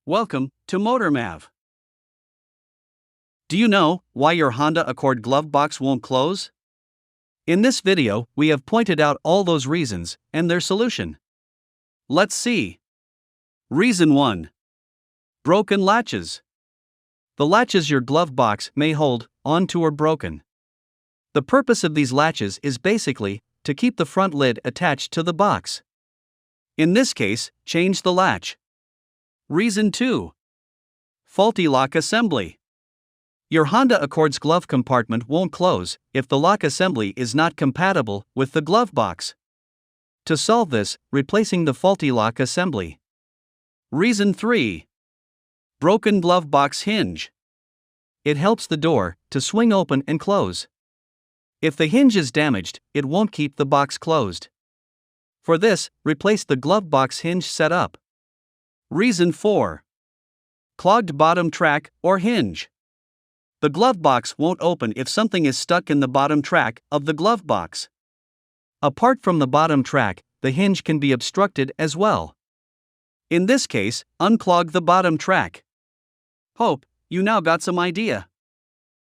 Welcome to MotorMav. Do you know why your Honda Accord glove box won't close? In this video, we have pointed out all those reasons and their solution. Let's see. Reason 1. Broken latches. The latches your glove box may hold onto are broken. The purpose of these latches is basically to keep the front lid attached to the box. In this case, change the latch. Reason 2. Faulty lock assembly. Your Honda Accord's glove compartment won't close if the lock assembly is not compatible with the glove box. To solve this, replacing the faulty lock assembly. Reason 3. Broken glove box hinge. It helps the door to swing open and close. If the hinge is damaged, it won't keep the box closed. For this, replace the glove box hinge setup. Reason 4. Clogged bottom track or hinge. The glove box won't open if something is stuck in the bottom track of the glove box. Apart from the bottom track, the hinge can be obstructed as well. In this case, unclog the bottom track. Hope you now got some idea.